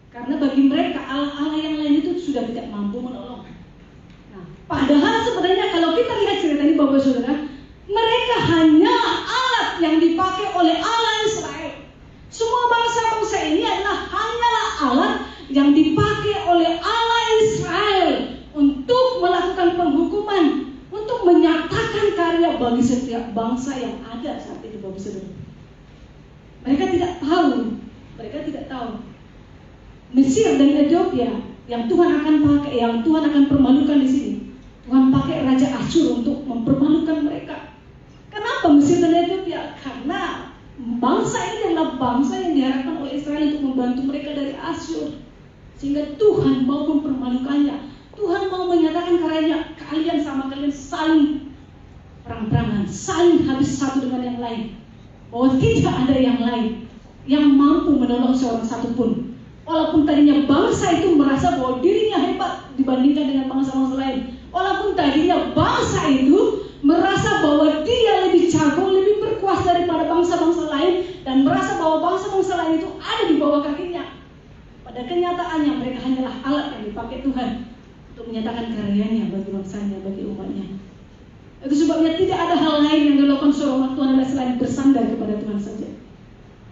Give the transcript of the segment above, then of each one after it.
Karena bagi mereka Allah-Allah yang lain itu sudah tidak mampu menolong. Nah, padahal sebenarnya kalau kita lihat cerita ini Bapak Saudara, mereka hanya alat yang dipakai oleh Allah Israel. Semua bangsa-bangsa ini hanyalah alat yang dipakai oleh Allah Israel untuk melakukan penghukuman, untuk menyatakan karya bagi setiap bangsa yang ada saat itu Bapak Saudara. Mereka tidak tahu Mesir dan Ethiopia yang Tuhan akan pakai, yang Tuhan akan permalukan di sini. Tuhan pakai Raja Asyur untuk mempermalukan mereka. Kenapa Mesir dan Ethiopia? Karena bangsa ini adalah bangsa yang diharapkan oleh Israel untuk membantu mereka dari Asyur. Sehingga Tuhan mau mempermalukannya. Tuhan mau menyatakan karyanya, kalian sama kalian saling perang-perangan, saling habis satu dengan yang lain. Bahwa tidak ada yang lain yang mampu menolong seorang satu pun. Walaupun tadinya bangsa itu merasa bahwa dirinya hebat dibandingkan dengan bangsa-bangsa lain. Walaupun tadinya bangsa itu merasa bahwa dia lebih jago, lebih berkuasa daripada bangsa-bangsa lain, dan merasa bahwa bangsa-bangsa lain itu ada di bawah kakinya. Pada kenyataannya mereka hanyalah alat yang dipakai Tuhan untuk menyatakan karyanya bagi bangsanya, bagi umatnya. Itu sebabnya tidak ada hal lain yang dilakukan seorang umat Tuhan adalah selain bersandar kepada Tuhan saja.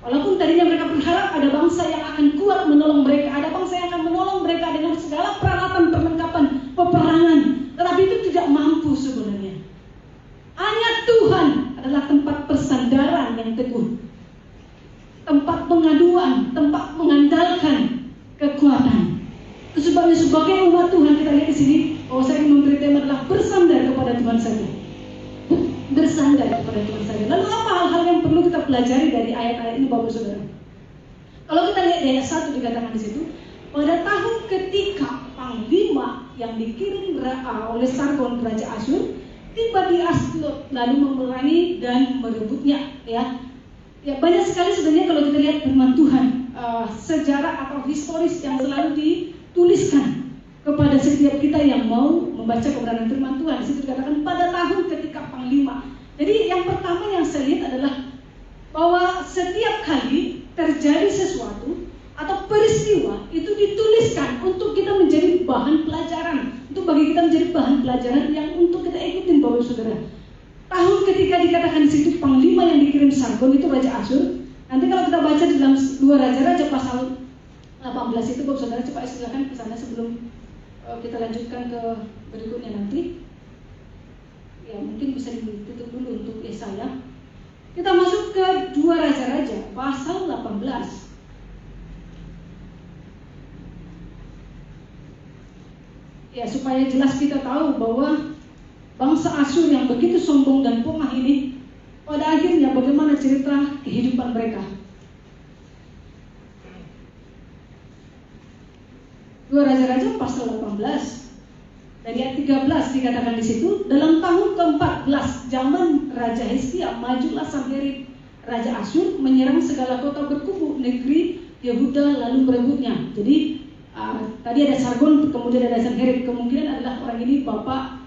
Walaupun tadinya mereka berharap ada bangsa yang akan kuat menolong mereka, ada bangsa yang akan menolong mereka dengan segala peralatan perlengkapan peperangan, tetapi itu tidak mampu sebenarnya. Hanya Tuhan adalah tempat persandaran yang teguh, tempat pengaduan, tempat mengandalkan kekuatan. Itu sebabnya sebagai umat Tuhan kita lihat di sini, saya ingin memberi tema adalah bersandar kepada Tuhan saja. Bersandar kepada Tuhan saja. Lalu apa hal-hal yang perlu kita pelajari dari ayat-ayat ini Bapak Saudara? Kalau kita lihat di ayat 1 dikatakan di situ, pada tahun ketika panglima yang dikirim oleh Sargon Raja Asyur tiba di Asdod lalu memerangi dan merebutnya. Ya banyak sekali sebenarnya kalau kita lihat firman Tuhan, sejarah atau historis yang selalu dituliskan kepada setiap kita yang mau membaca kebenaran firman Tuhan. Di situ dikatakan pada tahun ketika panglima. Jadi yang pertama yang saya lihat adalah bahwa setiap kali terjadi sesuatu atau peristiwa itu dituliskan untuk kita menjadi bahan pelajaran, untuk bagi kita menjadi bahan pelajaran yang untuk kita ikutin Bapak Saudara. Tahun ketika dikatakan di situ panglima yang dikirim Sargon itu Raja Asyur. Nanti kalau kita baca di dalam 2 Raja-Raja pasal 18 itu Bapak Saudara coba silakan ke sana sebelum kita lanjutkan ke berikutnya nanti. Ya mungkin bisa ditutup dulu untuk Yesaya. Kita masuk ke 2 Raja-Raja pasal 18. Ya supaya jelas kita tahu bahwa bangsa Asyur yang begitu sombong dan pongah ini pada akhirnya bagaimana cerita kehidupan mereka. 2 Raja-Raja pasal 18 dari ayat 13 dikatakan di situ, dalam tahun ke-14 zaman Raja Hizkia majulah Sanherib Raja Asyur menyerang segala kota berkubu negeri Yehuda lalu merebutnya. Jadi tadi ada Sargon, kemudian ada Sanherib, kemungkinan adalah orang ini bapak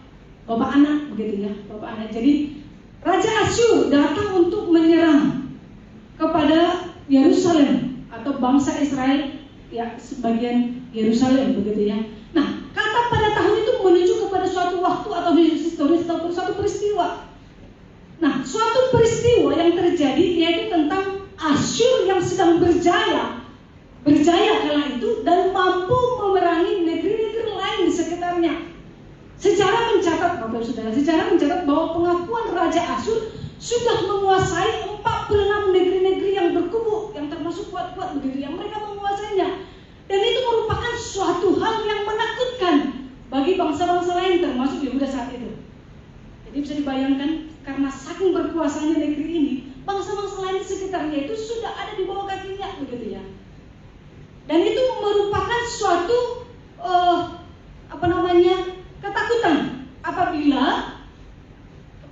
anak begitu ya, bapak anak. Jadi Raja Asyur datang untuk menyerang kepada Yerusalem atau bangsa Israel, ya sebagian Yerusalem begitu ya. Nah, kata pada tahun itu menuju kepada suatu waktu atau historis atau suatu peristiwa. Nah, suatu peristiwa yang terjadi yaitu tentang Asyur yang sedang berjaya kala itu dan mampu memerangi negeri-negeri lain di sekitarnya. Sejarah mencatat Bapak Saudara, sejarah mencatat bahwa pengakuan Raja Asyur sudah menguasai 46 negeri-negeri yang berkubu, yang termasuk kuat-kuat begitu yang mereka menguasainya. Dan itu merupakan suatu hal yang menakutkan bagi bangsa-bangsa lain termasuk Yehuda saat itu. Jadi bisa dibayangkan karena saking berkuasanya negeri ini, bangsa-bangsa lain di sekitarnya itu sudah ada di bawah kakinya begitu ya. Dan itu merupakan suatu ketakutan apabila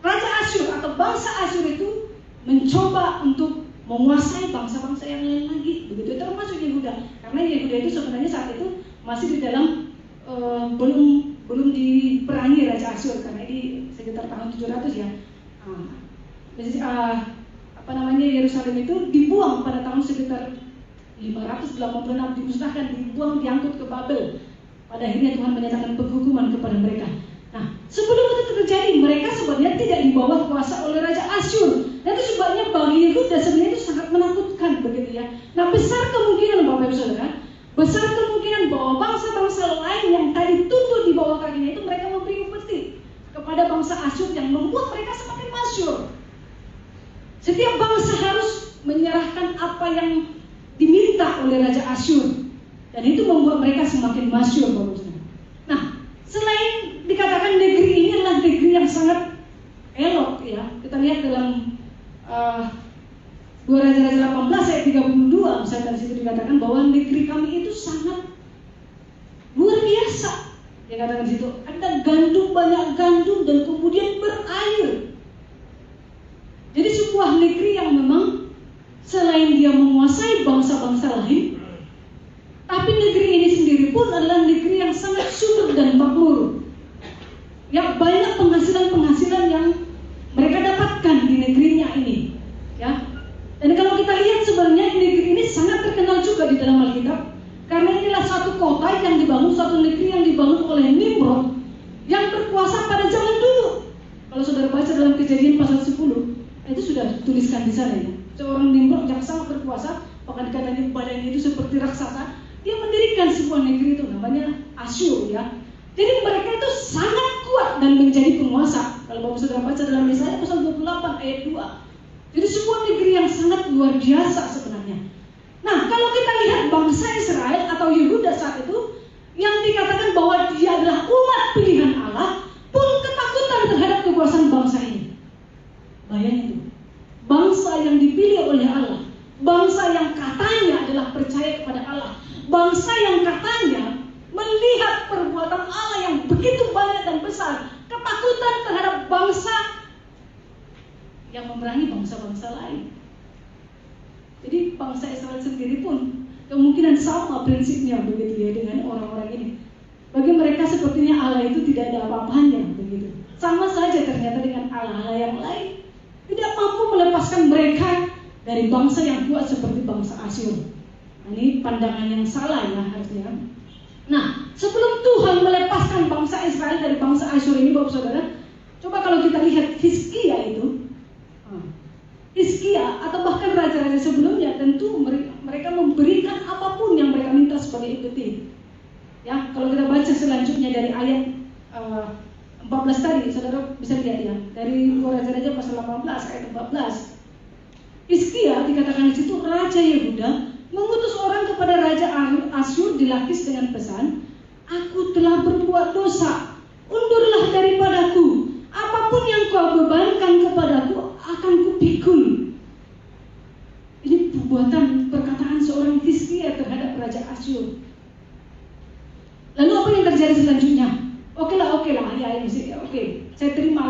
Raja Asyur atau bangsa Asyur itu mencoba untuk menguasai bangsa-bangsa yang lain lagi begitu, termasuk Yehuda. Karena Yehuda itu sebenarnya saat itu masih di dalam belum diperangi Raja Asyur karena ini sekitar tahun 700 ya. Yerusalem itu dibuang pada tahun sekitar 586 dimusnahkan, dibuang, diangkut ke Babel. Pada akhirnya Tuhan menyatakan penghukuman kepada mereka. Nah, sebelum itu terjadi, mereka sebenarnya tidak di bawah kuasa oleh Raja Asyur. Dan itu sebabnya bagi Yehuda sebenarnya itu sangat menakutkan, begitu ya. Nah, besar kemungkinan Bapak Ibu Saudara, besar kemungkinan bahwa bangsa-bangsa lain yang tadi tunduk di bawah kakinya itu mereka memberi upeti kepada bangsa Asyur yang membuat mereka semakin masyhur. Setiap bangsa harus menyerahkan apa yang diminta oleh Raja Asyur, dan itu membuat mereka semakin masyhur, Bapak Ibu Saudara. Nah, selain dikatakan negeri ini adalah negeri yang sangat elok, ya, kita lihat dalam 2 Raja-Raja 18 ayat 32, misalnya di situ dikatakan bahwa negeri kami itu sangat luar biasa. Dikatakan di situ ada gandum, banyak gandum, dan kemudian berair. Jadi sebuah negeri yang memang selain dia menguasai bangsa-bangsa lain, tapi negeri ini sendiri pun adalah negeri yang sangat subur dan makmur. Ya, banyak penghasilan-penghasilan yang mereka dapatkan di negerinya ini, ya. Dan kalau kita lihat sebenarnya negeri ini sangat terkenal juga di dalam Alkitab, karena inilah satu kota yang dibangun, satu negeri yang dibangun oleh Nimrod yang berkuasa pada zaman dulu. Kalau saudara baca dalam Kejadian pasal 10, itu sudah tuliskan di sana, ya. Seorang Nimrod yang sangat berkuasa, bahkan dikatakan badannya itu seperti raksasa. Dia mendirikan sebuah negeri itu namanya Asyur, ya. Jadi mereka itu sangat kuat dan menjadi penguasa. Kalau Bapak Saudara baca dalam Yesaya pasal 28 ayat 2. Jadi sebuah negeri yang sangat luar biasa sebenarnya. Nah, kalau kita lihat bangsa Israel atau Yehuda saat itu, yang dikatakan bahwa dia adalah umat pilihan Allah, pun ketakutan terhadap kekuasaan bangsa ini. Bayangin itu, bangsa yang dipilih oleh Allah, bangsa yang katanya adalah percaya kepada Allah, bangsa yang katanya melihat perbuatan Allah yang begitu banyak dan besar, ketakutan terhadap bangsa yang memerangi bangsa-bangsa lain. Jadi bangsa Israel sendiri pun kemungkinan sama prinsipnya, begitu ya, dengan orang-orang ini. Bagi mereka sepertinya Allah itu tidak ada apa-apanya, begitu. Sama saja ternyata dengan Allah-Allah yang lain, tidak mampu melepaskan mereka dari bangsa yang kuat seperti bangsa Asyur. Nah, ini pandangan yang salah, ya, harusnya. Nah, sebelum Tuhan melepaskan bangsa Israel dari bangsa Asyur ini, Bapak Saudara, coba kalau kita lihat Hizkia itu, Hizkia atau bahkan raja-raja sebelumnya, tentu mereka memberikan apapun yang mereka minta sebagai upeti. Ya, kalau kita baca selanjutnya dari ayat 14 tadi, saudara bisa lihat, ya, dari 2 Raja-Raja pasal 18 ayat 14. Hizkia dikatakan di situ, Raja Yehuda mengutus orang kepada Raja Asyur di Lakis dengan pesan, "Aku telah berbuat dosa, undurlah daripadaku. Apapun yang kau bebankan kepadaku akan kupikul." Ini perkataan seorang Hizkia terhadap Raja Asyur. Lalu apa yang terjadi selanjutnya? Oke lah, ya, oke, saya terima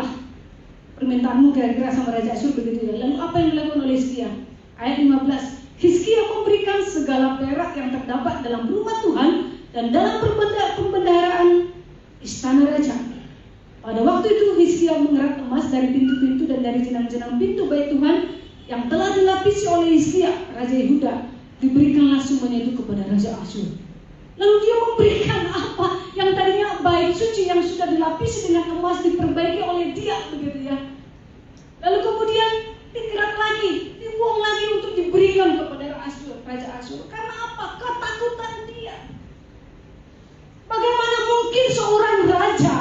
permintaanmu kira-kira sama Raja Asyur, begitu ya. Lalu apa yang dilakukan oleh Hizkia? Ayat 15. Hizkia memberikan segala perak yang terdapat dalam rumah Tuhan dan dalam pembendaharaan istana raja. Pada waktu itu Hizkia mengerat emas dari pintu-pintu dan dari jenang-jenang pintu bait Tuhan yang telah dilapisi oleh Hizkia, Raja Yehuda. Diberikanlah semuanya itu kepada Raja Asyur. Lalu dia memberikan apa yang tadinya bait suci yang sudah dilapisi dengan emas diperbaiki oleh dia, begitu ya. Lalu kemudian digerak lagi, dibuang lagi untuk diberikan kepada Raja Asyur. Karena apa? Ketakutan dia. Bagaimana mungkin seorang raja,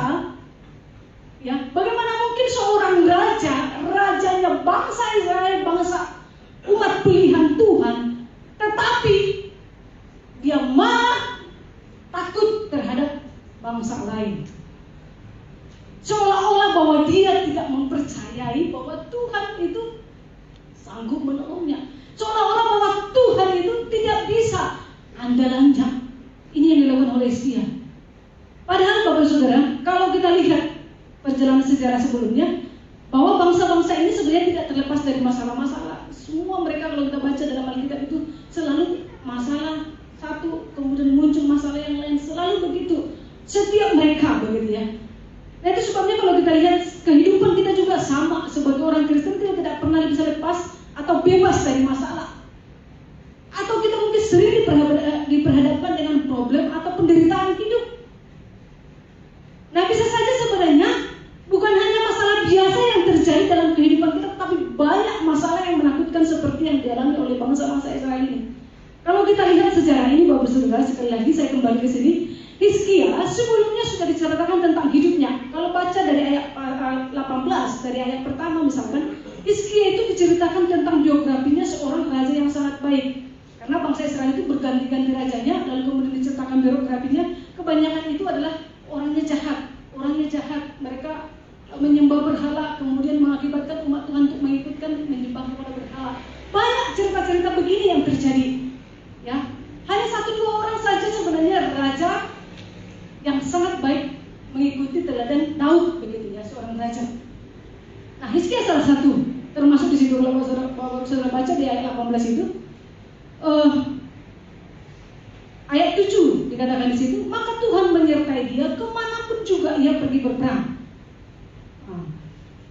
ya, bagaimana mungkin seorang raja, rajanya bangsa Israel, bangsa umat pilihan Tuhan, tetapi dia malah takut terhadap bangsa lain. Seolah-olah bahwa dia tidak mempercayai bahwa Tuhan itu sanggup menolongnya. Seolah-olah bahwa Tuhan itu tidak bisa andal-andal. Ini yang dilakukan oleh Hizkia. Padahal Bapak Saudara, kalau kita lihat perjalanan sejarah sebelumnya, bahwa bangsa-bangsa ini sebenarnya tidak terlepas dari masalah-masalah. Semua mereka kalau kita baca dalam Alkitab itu selalu masalah satu, kemudian muncul masalah yang lain, selalu begitu. Setiap mereka, begitu ya. Nah, itu sebabnya kalau kita lihat kehidupan kita juga sama. Sebagai orang Kristen kita tidak pernah bisa lepas atau bebas dari masalah. Atau kita mungkin sering problem atau penderitaan hidup. Nah, bisa saja sebenarnya bukan hanya masalah biasa yang terjadi dalam kehidupan kita, tapi banyak masalah yang menakutkan seperti yang dialami oleh bangsa-bangsa Israel ini. Kalau kita lihat sejarah ini, Bapak Saudara, sekali lagi saya kembali ke sini. Hizkia sebelumnya sudah diceritakan tentang hidupnya. Kalau baca dari ayat 18, dari ayat pertama misalkan, Hizkia itu diceritakan tentang biografinya seorang raja yang sangat baik. Karena bangsa Israel itu berganti-ganti rajanya, lalu kemudian diceritakan biografinya. Kebanyakan itu adalah orangnya jahat. Mereka menyembah berhala, kemudian mengakibatkan umat Tuhan untuk menyembah kepada berhala. Banyak cerita-cerita begini yang terjadi. Ya, hanya 1-2 orang saja sebenarnya raja yang sangat baik mengikuti teladan Daud, begitu ya, seorang raja. Nah, Hizkia salah satu, termasuk di situ kalau saudara baca di ayat 18 itu, ayat 7 dikatakan di situ, maka Tuhan menyertai dia kemanapun juga ia pergi berperang. Nah,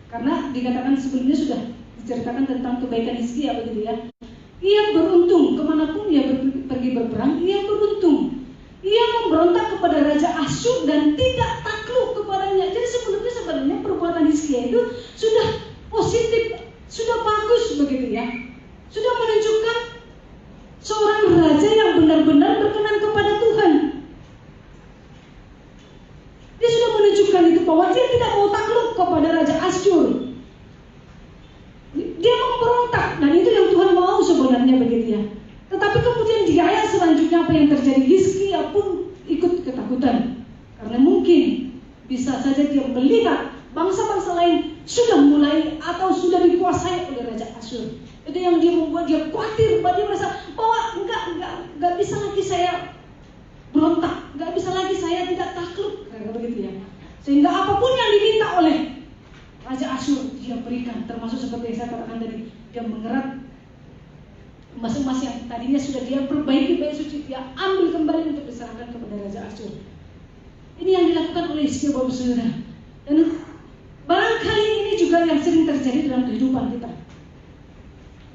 karena dikatakan sebelumnya sudah diceritakan tentang kebaikan Hizkia, begitu ya. Ia beruntung kemanapun ia pergi berperang, ia beruntung. Ia memberontak kepada Raja Asyur dan tidak takluk kepadanya. Jadi sebenarnya perbuatan Hizkia itu sudah positif, sudah bagus, begitu ya. Sudah menunjukkan seorang raja yang benar-benar berkenan kepada Tuhan. Dia sudah menunjukkan itu bahwa dia tidak mau takluk kepada Raja Asyur. Dia memberontak, dan itu yang Tuhan mau sebenarnya, begitu ya. Tetapi kemudian di ayat selanjutnya apa yang terjadi? Hizkia pun ikut ketakutan. Karena mungkin bisa saja dia melihat bangsa-bangsa lain sudah mulai atau sudah dikuasai oleh Raja Asyur. Itu yang dia membuat dia khawatir, dia merasa bahwa enggak bisa lagi saya berontak, enggak bisa lagi saya tidak takluk, kayak begitu ya. Sehingga apapun yang diminta oleh Raja Asyur dia berikan, termasuk seperti yang saya katakan tadi, dia mengerat emas-emas yang tadinya sudah dia perbaiki baik suci, dia ambil kembali untuk diserahkan kepada Raja Asyur. Ini yang dilakukan oleh Hizkia, Bapak Saudara. Dan barangkali ini juga yang sering terjadi dalam kehidupan kita,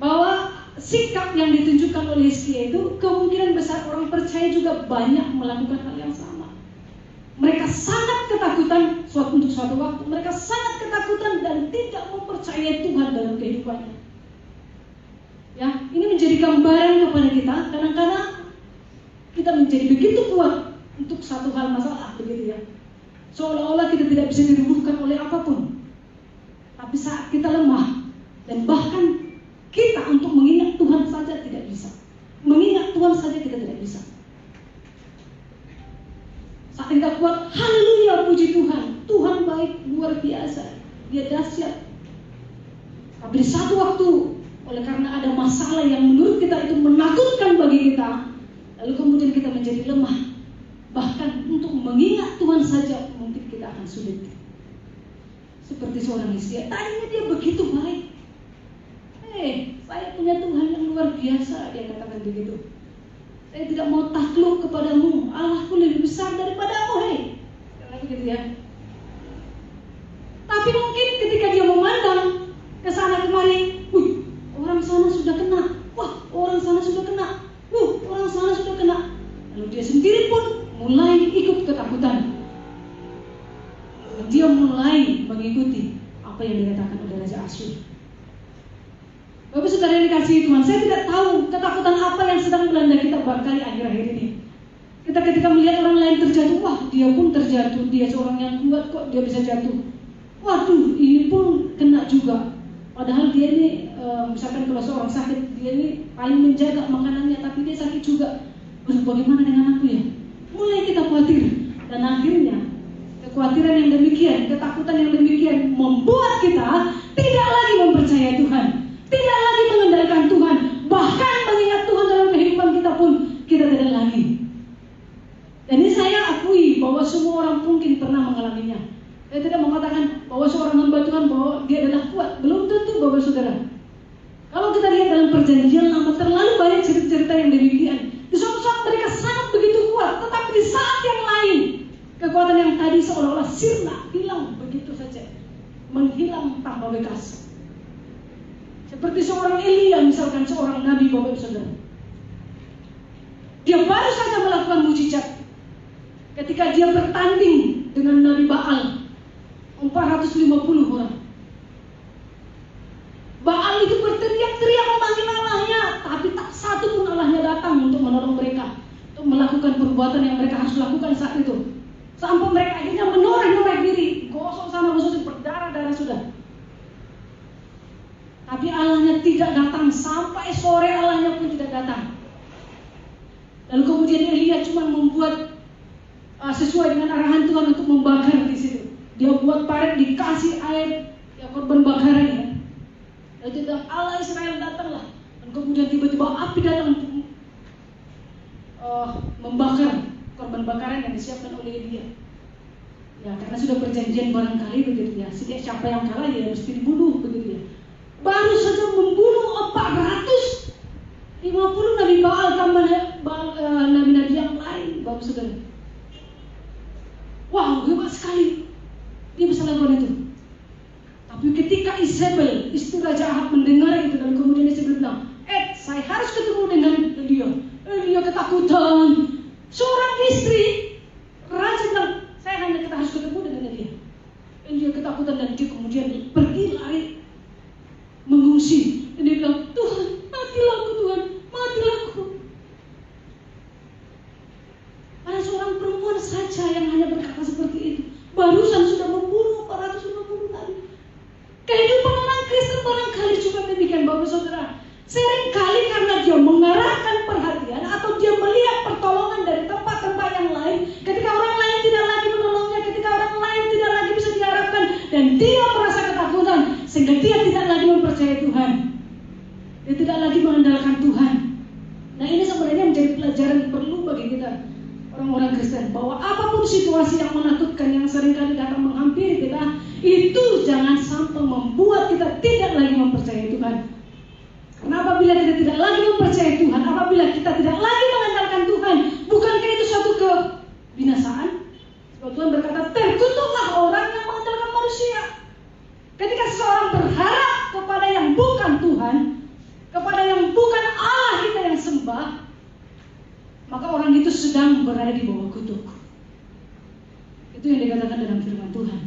bahwa sikap yang ditunjukkan oleh Hizkia itu kemungkinan besar orang percaya juga banyak melakukan hal yang sama. Mereka sangat ketakutan untuk suatu waktu, mereka sangat ketakutan dan tidak mempercayai Tuhan dalam kehidupannya. Ya, ini menjadi gambaran kepada kita. Kadang-kadang kita menjadi begitu kuat untuk satu hal masalah, begitu ya. Seolah-olah kita tidak bisa dirubuhkan oleh apapun. Tapi saat kita lemah dan bahkan kita untuk mengingat Tuhan saja tidak bisa. Mengingat Tuhan saja kita tidak bisa. Saat kita kuat, haleluya, puji Tuhan. Tuhan baik, luar biasa. Dia dahsyat. Tapi di satu waktu, oleh karena ada masalah yang menurut kita itu menakutkan bagi kita, lalu kemudian kita menjadi lemah. Bahkan untuk mengingat Tuhan saja mungkin kita akan sulit. Seperti seorang Hizkia, tadinya dia begitu baik. Saya punya Tuhan yang luar biasa, dia katakan begitu. Saya tidak mau takluk kepadamu, Allahku lebih besar daripadamu, karena begitu ya. Tapi mungkin ketika dia memandang ke sana kemari, orang sana sudah kena, orang sana sudah kena, orang sana sudah kena. Lalu dia sendiri pun mulai ikut ketakutan. Dia mulai mengikuti apa yang dikatakan oleh Raja Asyur. Bapak Saudara yang dikasihi Tuhan, saya tidak tahu ketakutan apa yang sedang melanda kita barangkali akhir-akhir ini. Kita ketika melihat orang lain terjatuh, dia pun terjatuh, dia seorang yang kuat kok dia bisa jatuh. Waduh, ini pun kena juga. Padahal dia ini, misalkan kalau seorang sakit, dia ini paling menjaga makanannya, tapi dia sakit juga. Bagaimana dengan aku ya? Mulai kita khawatir, dan akhirnya kekhawatiran yang demikian, ketakutan yang demikian membuat kita tidak lagi mempercayai Tuhan, tidak lagi mengendalikan Tuhan, bahkan mengingat Tuhan dalam kehidupan kita pun kita tidak lagi. Dan ini saya akui bahwa semua orang mungkin pernah mengalaminya. Saya tidak mengatakan bahwa seorang hamba Tuhan bahwa dia adalah kuat, belum tentu, Bapak Saudara. Kalau kita lihat dalam perjanjian lama, terlalu banyak cerita-cerita yang demikian. Di suatu saat mereka sangat begitu kuat, tetapi di saat yang lain kekuatan yang tadi seolah-olah sirna, hilang begitu saja, menghilang tanpa bekas. Seperti seorang Elia, misalkan seorang nabi, Bapak Saudara. Dia baru saja melakukan mujizat, ketika dia bertanding dengan Nabi Baal 450 orang. Baal itu berteriak-teriak memanggil Allahnya, tapi tak satu pun Allahnya datang untuk menolong mereka, untuk melakukan perbuatan yang mereka harus lakukan saat itu. Sampai mereka akhirnya menoreh-noreh diri, gosok sana gosok sini, berdarah-darah sudah. Tapi Allahnya tidak datang, sampai sore Allahnya pun tidak datang. Lalu kemudian Elia cuma membuat sesuai dengan arahan Tuhan untuk membakar di situ. Dia buat parit, dikasih air, ya korban bakaran ya. Lalu dia bilang, Allah Israel datanglah. Dan kemudian tiba-tiba api datang untuk membakar korban bakaran yang disiapkan oleh Elia. Ya, karena sudah perjanjian barangkali begitu ya. Siapa yang kalah ya mesti dibunuh begitu ya. Baru saja membunuh 450 Nabi Baal tambah nabi-nabi yang lain, Bapak Saudara. Wow, hebat sekali. Dia bisa lakukan itu. Tapi ketika Isabel, istri Raja Ahab mendengar itu dan kemudian Isabel bilang, saya harus ketemu dengan Elia. Elia ketakutan. Seorang istri, Raja bilang, saya hanya harus ketemu dengan Elia. Elia ketakutan dan dia kemudian pergi lari mengungsi. Dan dia bilang, Tuhan, matilah aku Tuhan, matilah aku. Ada seorang perempuan saja yang hanya berkata seperti itu. Barusan sudah membunuh 450 nabi. Kehidupan orang Kristen barangkali juga demikian, Bapak Saudara. Seringkali karena dia mengarahkan perhatian atau dia melihat pertolongan dari tempat-tempat yang lain, ketika orang lain tidak lagi menolongnya, ketika orang lain tidak lagi bisa diharapkan, dan dia merasa ketakutan, sehingga dia tidak lagi mempercayai Tuhan. Dia tidak lagi mengandalkan Tuhan. Nah, ini sebenarnya menjadi pelajaran perlu bagi kita orang-orang Kristen, bahwa apapun situasi yang menakutkan yang seringkali datang menghampiri kita, itu jangan sampai membuat kita tidak lagi mempercayai Tuhan. Karena apabila kita tidak lagi mempercayai Tuhan, apabila kita tidak lagi mengandalkan Tuhan, bukankah itu suatu kebinasaan? Sebab Tuhan berkata, terkutuklah orang yang mengandalkan manusia. Ketika seseorang berharap kepada yang bukan Tuhan, kepada yang bukan Allah kita yang sembah, maka orang itu sedang berada di bawah kutuk. Itu yang dikatakan dalam firman Tuhan.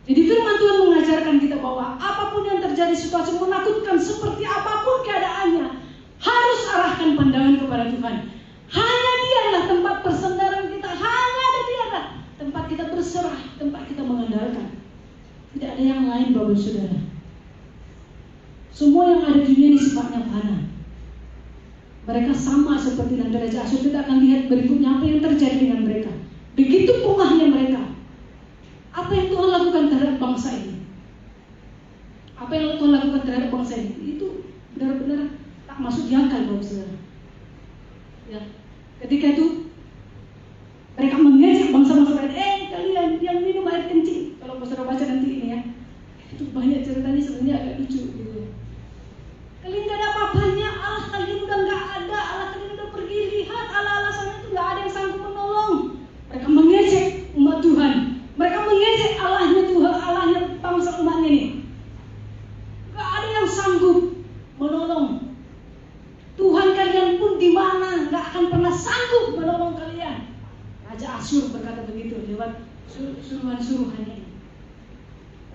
Jadi firman Tuhan mengajarkan kita bahwa apapun yang terjadi, situasi menakutkan seperti apapun keadaannya, harus arahkan pandangan kepada Tuhan. Hanya Dialah tempat persandaran kita, hanya Dialah tempat kita berserah, tempat kita mengandalkan. Tidak ada yang lain, Bapak Saudara. Semua yang ada di dunia ini sifatnya fana. Mereka sama seperti Nabi Raja Asyur. Kita akan lihat berikutnya apa yang terjadi dengan mereka. Begitu pungahnya mereka. Apa yang Tuhan lakukan terhadap bangsa ini? Apa yang Tuhan lakukan terhadap bangsa ini? Itu benar-benar tak masuk di akal, Bapak Saudara. Ya, ketika itu mereka mengejek bangsa-bangsa lain. Kalian yang minum air kencing. Kalau Saudara baca nanti ini ya, itu banyak ceritanya sebenarnya agak lucu gitu. Kalian gak ada apa-apanya, Allah kalian udah gak ada, Allah kalian udah pergi, lihat Allah sana itu gak ada yang sanggup menolong. Mereka mengejek umat Tuhan. Mereka mengejek Allahnya Tuhan, Allahnya bangsa umatnya ini. Gak ada yang sanggup menolong. Tuhan kalian pun di mana gak akan pernah sanggup menolong kalian. Raja Asyur berkata begitu lewat suruhan-suruhannya.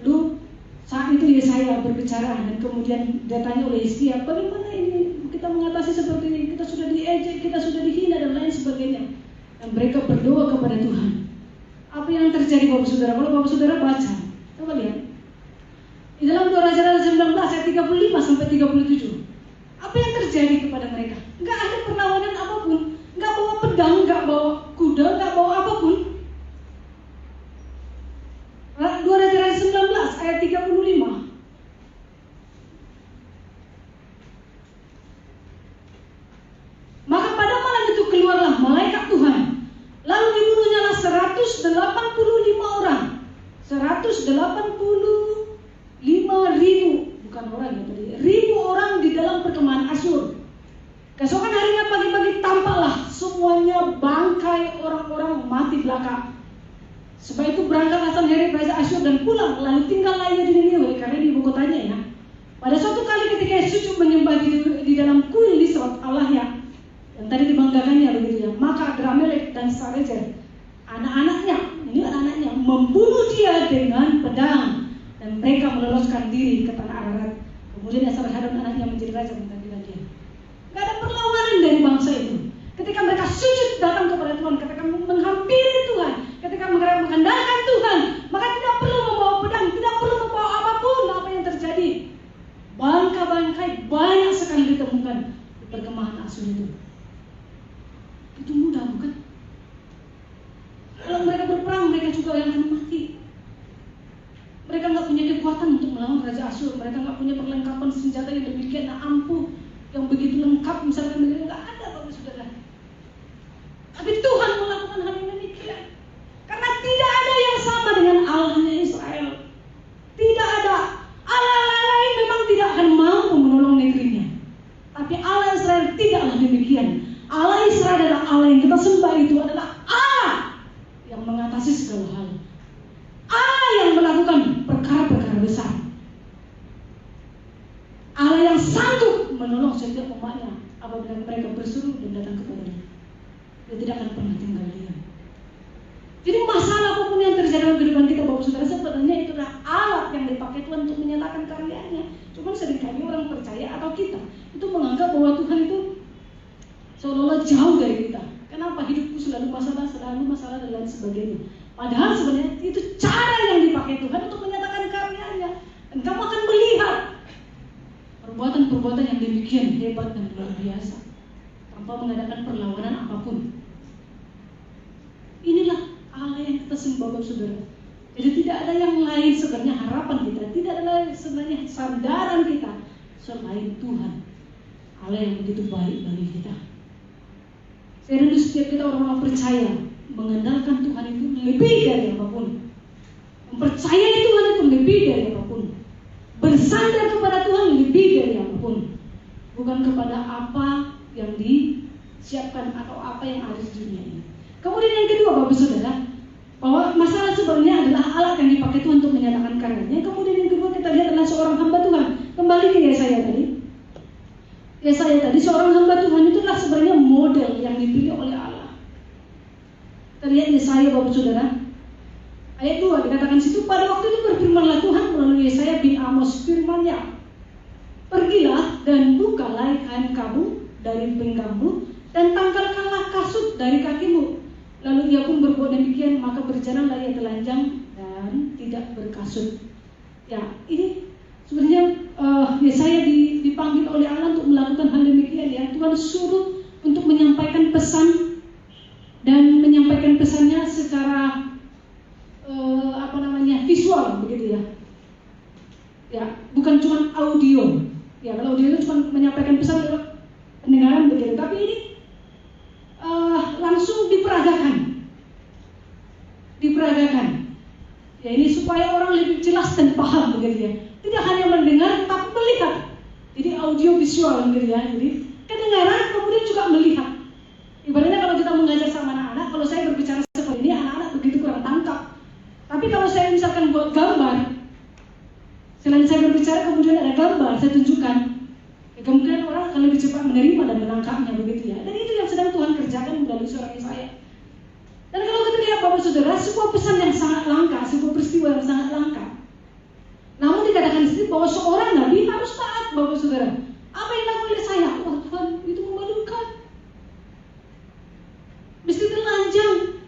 Lalu saat itu Yesaya berbicara dan kemudian datanya oleh Hizkia, bagaimana ini kita mengatasi seperti ini? Kita sudah diejek, kita sudah dihina dan lain sebagainya. Dan mereka berdoa kepada Tuhan. Apa yang terjadi, Bapak Saudara? Kalau Bapak Saudara baca, coba lihat. Di dalam 2 Raja-Raja 19 ayat 35 sampai 37. Apa yang terjadi kepada mereka? Enggak ada perlawanan apapun, enggak bawa pedang, enggak bawa kuda, enggak bawa apapun. 2 Raja-Raja 19 ayat 35. Maka pada malam itu keluarlah malaikat Tuhan. Lalu dibunuhnyalah 185 orang. 185.000, bukan orang ya tadi, 1.000 orang di dalam perkemahan Asyur. Keesokan harinya pagi-pagi tampaklah semuanya bangkai orang-orang mati belaka. Sebab itu berangkatlah Sanherib Raja Asyur dan pulang, lalu tinggallah ia di Niniwe, karena di ibu kotanya ya. Pada suatu kali ketika sujud menyembah di dalam kuil di surat Allahnya, yang tadi dibanggakannya begitu ya, maka Adramelek dan Sarezer, anak-anaknya membunuh dia dengan pedang dan mereka meloloskan diri ke tanah Ararat. Kemudian Esarhaddon anaknya menjadi raja menggantikan dia. Gak ada perlawanan dari bangsa itu. Ketika mereka sujud datang kepada Tuhan, ketika menghampiri Tuhan, ketika mengandalkan Tuhan, maka tidak perlu membawa pedang, tidak perlu membawa apapun. Apa yang terjadi? Bangkai-bangkai banyak sekali ditemukan di perkemahan Asyur itu. Itu mudah, bukan? Kalau mereka berperang, mereka juga yang akan mati. Mereka nggak punya kekuatan untuk melawan Raja Asyur. Mereka nggak punya perlengkapan senjata yang demikian ampuh, yang begitu lengkap. Misalkan begitu nggak ada, Bapak Saudara. Tapi Tuhan melakukan hal yang demikian. Karena tidak ada yang sama dengan Allahnya Israel. Tidak ada. Allah lain memang tidak akan mampu menolong negerinya. Tapi Allah Israel tidaklah demikian. Allah Israel adalah Allah yang kita sembah, itu adalah Allah yang mengatasi segala hal. Allah yang melakukan perkara-perkara besar. Allah yang sanggup menolong setiap umatnya apabila mereka berseru dan datang kepadanya. Dia tidak akan pernah tinggal diam. Jadi masalah apapun yang terjadi dalam kehidupan kita, Bapak Saudara, sebenarnya itu adalah alat yang dipakai Tuhan untuk menyatakan karyanya. Cuma seringkali orang percaya atau kita itu menganggap bahwa Tuhan itu seolah-olah jauh dari kita. Kenapa hidupku selalu masalah dan lain sebagainya. Padahal sebenarnya itu cara yang dipakai Tuhan untuk menyatakan karyanya. Dan kamu akan melihat perbuatan-perbuatan yang demikian hebat dan luar biasa tanpa mengadakan perlawanan apapun. Inilah Allah yang kita sembah, Bapak Saudara. Jadi tidak ada yang lain sebenarnya harapan kita, tidak ada sebenarnya sandaran kita selain Tuhan. Allah yang begitu baik bagi kita. Saya rindu setiap kita orang-orang percaya mengandalkan Tuhan itu lebih dari apapun. Mempercayai Tuhan itu lebih dari apapun. Bersandar kepada Tuhan lebih dari apapun. Bukan kepada apa yang disiapkan atau apa yang ada di dunia ini. Kemudian yang kedua, Bapak Saudara, bahwa masalah sebenarnya adalah alat yang dipakai Tuhan untuk menyatakan karyanya. Kemudian yang kedua kita lihat adalah seorang hamba Tuhan. Kembali ke Yesaya tadi. Yesaya tadi, seorang hamba Tuhan itulah sebenarnya model yang dipilih oleh Allah. Kita lihat Yesaya, Bapak Saudara. Ayat 2 dikatakan situ, pada waktu itu berfirmanlah Tuhan melalui Yesaya bin Amos firman-Nya, pergilah dan bukalah kain kamu dari pinggangmu dan tanggalkanlah kasut dari kakimu. Lalu ia pun berbuat demikian, maka berjalanlah ia telanjang dan tidak berkasut. Ya, ini sebenarnya Yesaya dipanggil oleh Allah untuk melakukan hal demikian, ya. Tuhan suruh untuk menyampaikan pesan dan menyampaikan pesannya secara visual, begitu ya. Ya, bukan cuma audio. Ya, kalau audio itu cuma menyampaikan pesan lewat pendengaran begitu. Tapi ini langsung diperagakan. Ya, ini supaya orang lebih jelas dan paham begitu ya. Tidak hanya mendengar tapi melihat. Jadi audio visual begitu ya. Jadi kedengaran kemudian juga melihat. Ibaratnya kalau kita mengajar sama anak-anak, kalau saya berbicara seperti ini, anak-anak begitu kurang tangkap. Tapi kalau saya misalkan buat gambar, selain saya berbicara kemudian ada gambar, saya tunjukkan, ya, kemungkinan orang akan lebih cepat menerima dan menangkapnya begitu ya. Dan itu yang sedang Tuhan kerjakan melalui seorang Yesaya. Dan kalau kita lihat, Bapak Saudara, sebuah pesan yang sangat langka, sebuah peristiwa yang sangat langka. Namun dikatakan di sini bahwa seorang nabi harus taat, Bapak Saudara. Apa yang dilakukan oleh saya? Wah, Tuhan, itu memalukan. Mesti telanjang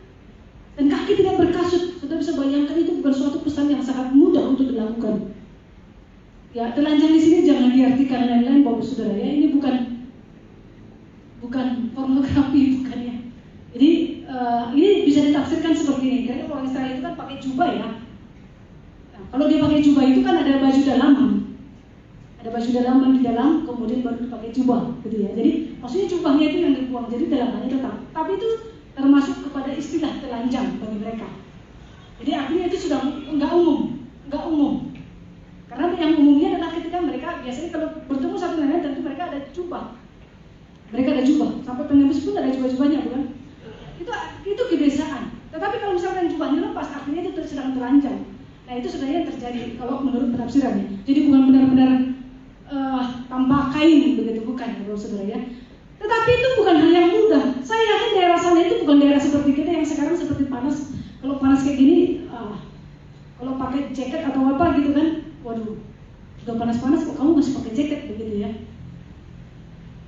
dan kaki tidak berkasut. Saudara bisa bayangkan itu bukan suatu pesan yang sangat mudah untuk dilakukan. Ya, telanjang di sini jangan diartikan lain-lain, Bapak Saudara ya. Ini bukan pornografi, bukan ya. Jadi ini bisa ditafsirkan seperti ini. Karena orang Israel itu kan pakai jubah ya. Nah, kalau dia pakai jubah itu kan ada baju dalaman. Ada baju dalaman di dalam, kemudian baru dipakai jubah, gitu ya. Jadi maksudnya jubahnya itu yang dibuang, jadi dalamannya tetap. Tapi itu termasuk kepada istilah telanjang bagi mereka. Jadi artinya itu sudah enggak umum. Karena yang umumnya adalah ketika mereka biasanya kalau bertemu satu dengan lain tentu mereka ada jubah. Mereka ada jubah, sampai pengemis pun ada jubah-jubahnya, bukan? Itu kebiasaan. Tetapi kalau misalkan jubahnya lepas, artinya itu sedang telanjang. Nah, itu sebenarnya yang terjadi kalau menurut penafsirannya. Jadi bukan benar-benar tanpa kain begitu, bukan, Bapak Saudara ya. Tetapi itu bukan hal yang mudah. Saya yakin daerah sana itu bukan daerah seperti kita jaket atau apa gitu kan. Waduh, udah panas-panas kok kamu masih pakai jaket begitu ya.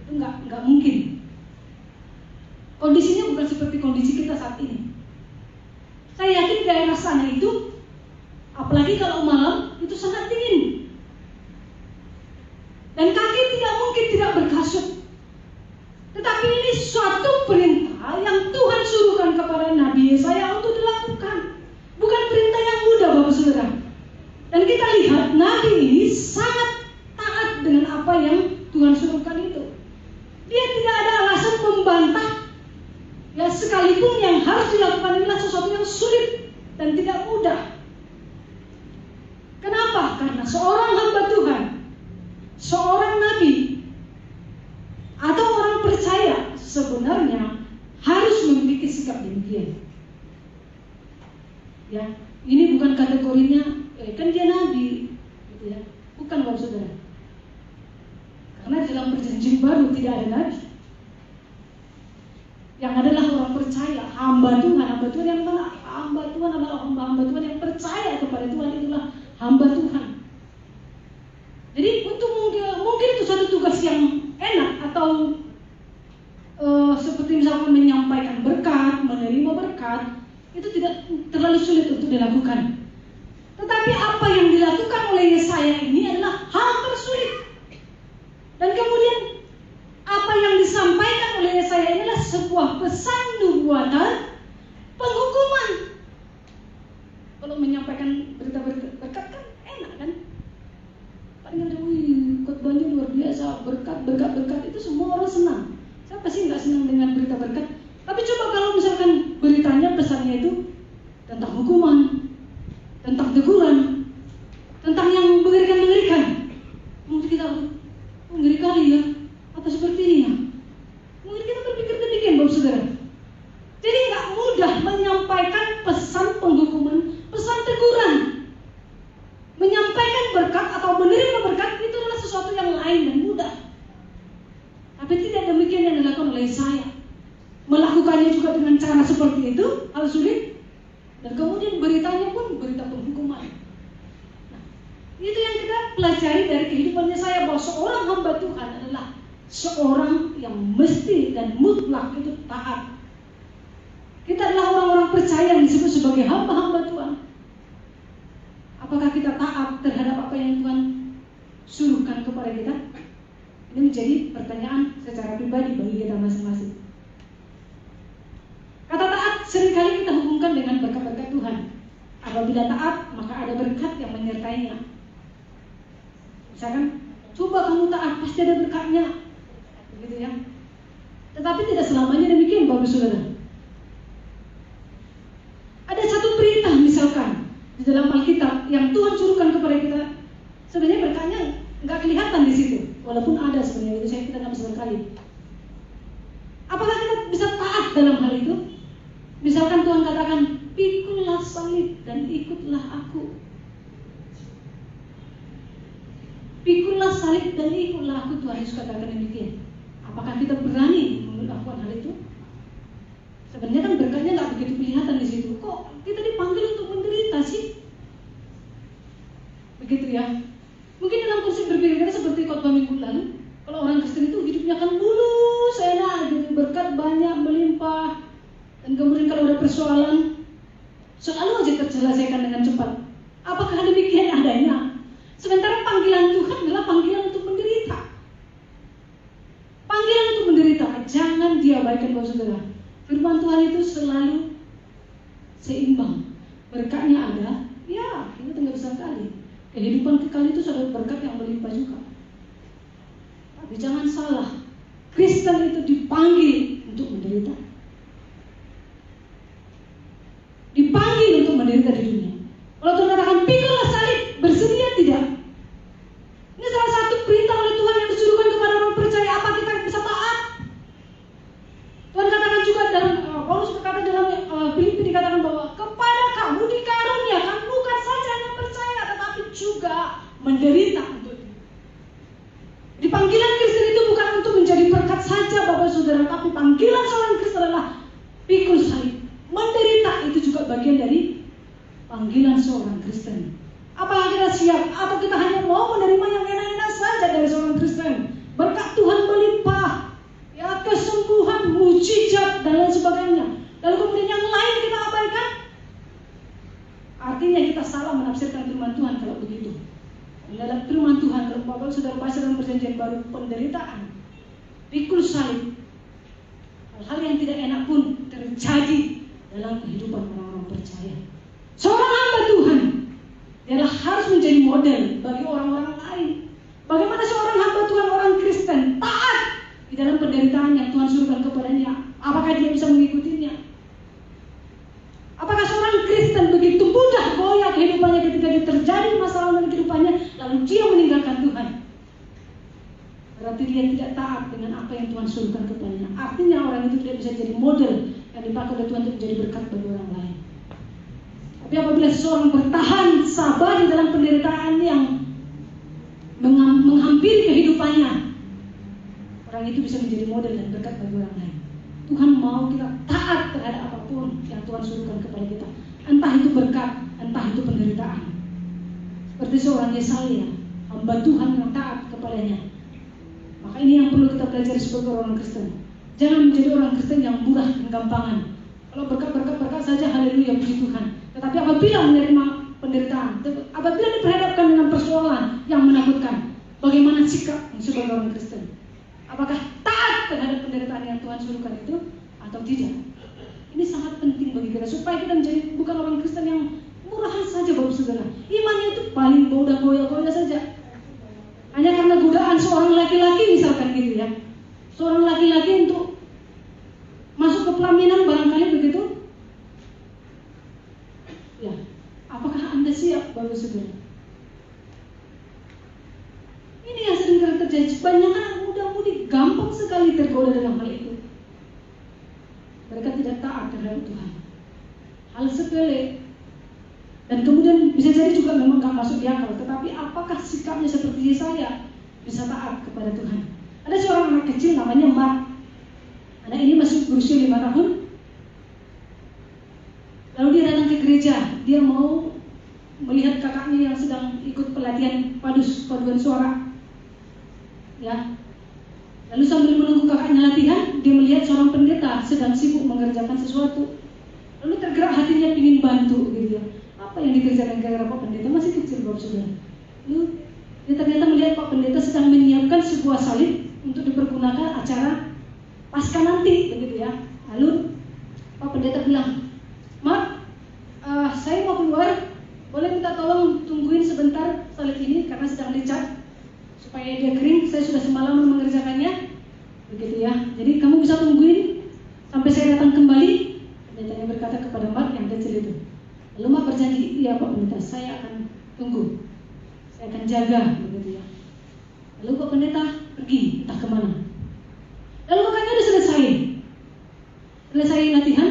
Itu nggak mungkin. Kondisinya bukan seperti kondisi kita saat ini. Saya yakin daerah sana itu, apalagi kalau malam, itu sangat dingin. Dan kaki tidak mungkin tidak berkasut. Tetapi ini suatu perintah yang Tuhan suruhkan kepada Nabi Yesaya untuk dilakukan. Bukan perintah yang mudah, Bapak Saudara. Dan kita lihat Nabi ini sangat taat dengan apa yang Tuhan suruhkan itu. Dia tidak ada alasan membantah. Ya, sekalipun yang harus dilakukan adalah sesuatu yang sulit dan tidak mudah. Kenapa? Karena seorang hamba Tuhan, seorang nabi, atau orang percaya sebenarnya harus memiliki sikap demikian. Ya, ini bukan kategorinya, kan dia nabi, gitu ya. Bukan, Bapak Saudara. Karena dalam perjanjian baru tidak ada nabi. Yang adalah orang percaya, hamba Tuhan yang mana? Hamba Tuhan adalah hamba Tuhan yang percaya kepada Tuhan, itulah hamba Tuhan. Jadi untuk mungkin itu satu tugas yang enak atau seperti misalkan menyampaikan berkat, menerima berkat, itu tidak terlalu sulit untuk dilakukan. Tetapi apa yang dilakukan oleh Yesaya ini adalah hal tersulit. Dan kemudian apa yang disampaikan oleh Yesaya ini adalah sebuah pesan nubuatan penghukuman. Kalau menyampaikan berita berkat kan enak kan? Paling ada, khotbahnya luar biasa, berkat itu semua orang senang. Siapa sih nggak senang dengan berita berkat? Tapi coba kalau misalkan beritanya, pesannya itu tentang hukuman, tentang teguran, tentang yang mengerikan. Mungkin kita ngeri kali ya, apa seperti ini ya? Mungkin kita berpikir demikian, Bapak Saudara. Jadi nggak mudah menyampaikan pesan penghukuman, pesan teguran. Menyampaikan berkat atau menerima berkat itu adalah sesuatu yang lain dan mudah. Tapi tidak demikian yang dilakukan oleh saya. Melakukannya juga dengan cara seperti itu, hal sulit. Dan kemudian beritanya pun berita penghukuman. Nah, itu yang kita pelajari dari kehidupannya saya, bahwa seorang hamba Tuhan adalah seorang yang mesti dan mutlak itu taat. Kita adalah orang-orang percaya yang disebut sebagai hamba-hamba Tuhan. Apakah kita taat terhadap apa yang Tuhan suruhkan kepada kita? Ini menjadi pertanyaan secara pribadi bagi kita masing-masing. Kata taat seringkali kita hubungkan dengan berkat-berkat Tuhan. Apabila taat, maka ada berkat yang menyertainya. Misalkan, coba kamu taat, pasti ada berkatnya. Begitu ya. Tetapi tidak selamanya demikian, Bapak Saudara. Ada satu perintah misalkan di dalam Alkitab yang Tuhan suruhkan kepada kita. Sebenarnya berkatnya nggak kelihatan di situ, walaupun ada sebenarnya, itu kita nggak bisa berkali. Apakah kita bisa taat dalam hal itu? Misalkan Tuhan katakan, pikulah salib dan ikutlah aku. Pikulah salib dan ikutlah aku, Tuhan Yesus katakan demikian. Apakah kita berani melakukan hal itu? Sebenarnya kan berkatnya nggak begitu kelihatan di situ. Kok kita dipanggil untuk menderita sih? Begitu ya. Mungkin dalam konsep berpikir kita seperti khotbah minggu lalu, kalau orang Kristen itu hidupnya kan mulus, enak, gitu, berkat banyak, melimpah, dan kemudian kalau ada persoalan, selalu aja terselesaikan dengan cepat. Apakah demikian adanya? Sementara panggilan Tuhan adalah panggilan untuk menderita. Panggilan untuk menderita, jangan diabaikan, Bapak Saudara. Firman Tuhan itu selalu seimbang. Berkatnya ada, ya kita tinggal besar kali. Kehidupan kekal itu sudah berkat yang melimpah juga. Tapi jangan salah, Kristen itu dipanggil untuk menderita. Dipanggil untuk menderita di dunia. Kalau Tuhan katakan pikulah salib, bersedia tidak? Ini salah satu perintah oleh Tuhan yang disuruhkan kepada orang percaya. Apa kita bisa taat? Tuhan katakan juga dalam Paulus berkata dalam Filipi, dikatakan bahwa kepada kamu dikaruniakan bukan saja yang percaya, tetapi juga menderita untuk itu. Di panggilan Kristen itu bukan untuk menjadi berkat saja, Bapak Saudara, tapi panggilan seorang Kristen adalah pikul salib. Menderita itu juga bagian dari panggilan seorang Kristen. siap atau kita hanya mau menerima yang enak-enak saja dari seorang Kristen. Berkat Tuhan melimpah, ya, kesembuhan, mujizat dan lain sebagainya. Lalu kemudian yang lain kita abaikan. Artinya kita salah menafsirkan firman Tuhan kalau begitu. Dalam firman Tuhan, kalau Bapak sudah baca dalam perjanjian baru, penderitaan, pikul salib, hal-hal yang tidak enak pun terjadi dalam kehidupan orang-orang percaya. Seorang hamba Tuhan ialah harus menjadi model bagi orang-orang lain. Bagaimana seorang hamba Tuhan, orang Kristen, taat di dalam penderitaan yang Tuhan suruhkan kepadanya. Apakah dia bisa mengikutinya? Apakah seorang Kristen begitu mudah goyah kehidupannya ketika dia terjadi masalah dalam kehidupannya, lalu dia meninggalkan Tuhan? Berarti dia tidak taat dengan apa yang Tuhan suruhkan kepadanya. Artinya orang itu tidak bisa jadi model yang dipakai oleh Tuhan untuk menjadi berkat bagi orang lain. Tapi apabila seseorang bertahan sabar di dalam penderitaan yang menghampiri kehidupannya, orang itu bisa menjadi model dan berkat bagi orang lain. Tuhan mau kita taat terhadap apapun yang Tuhan suruhkan kepada kita. Entah itu berkat, entah itu penderitaan. Seperti seorang Yesaya, hamba Tuhan yang taat kepadanya. Maka ini yang perlu kita pelajari sebagai orang Kristen. Jangan menjadi orang Kristen yang murah dan gampangan. Kalau berkat saja, haleluya, puji Tuhan. Tetapi apabila menerima penderitaan, apabila diperhadapkan dengan persoalan yang menakutkan, bagaimana sikap sebagai orang Kristen? Apakah taat terhadap penderitaan yang Tuhan suruhkan itu atau tidak? Ini sangat penting bagi kita supaya kita menjadi bukan orang Kristen yang murahan saja, Bapak Saudara. Imannya itu paling goyah-goyah saja. Hanya karena godaan seorang laki-laki misalkan gitu ya. Seorang laki-laki untuk masuk ke pelaminan barangkali begitu. Ya, apakah Anda siap, Bapak Saudara? Ini yang sering kali terjadi. Banyak anak muda-mudi gampang sekali tergoda dalam hal itu. Mereka tidak taat terhadap Tuhan. Hal sepele. Dan kemudian bisa jadi juga memang gak masuk di akal. Tetapi apakah sikapnya seperti Yesaya bisa taat kepada Tuhan? Ada seorang anak kecil namanya Mark. Anak ini masih berusia 5 tahun. Lalu dia datang ke gereja. Dia mau melihat kakaknya yang sedang ikut pelatihan paduan suara. Ya. Lalu sambil menunggu kakaknya latihan, dia melihat seorang pendeta sedang sibuk mengerjakan sesuatu. Lalu tergerak hatinya ingin bantu gitu ya. Apa yang dikerjakan gara-gara Pak Pendeta masih kecil, Bapak Saudara. Lalu dia ternyata melihat Pak Pendeta sedang menyiapkan sebuah salib untuk dipergunakan acara pasca nanti, begitu ya. Lalu Pak Pendeta bilang, "Mak, saya mau keluar, boleh minta tolong tungguin sebentar salib ini karena sedang dicat supaya dia kering. Saya sudah semalaman mengerjakannya, begitu ya. Jadi kamu bisa tungguin sampai saya datang kembali." Pendetanya berkata kepada Mak yang kecil itu. Lalu Mak berjanji, "Iya Pak Pendeta, saya akan tunggu, saya akan jaga," begitu ya. Lalu Pak Pendeta pergi entah kemana. Lalu kakaknya udah selesai latihan,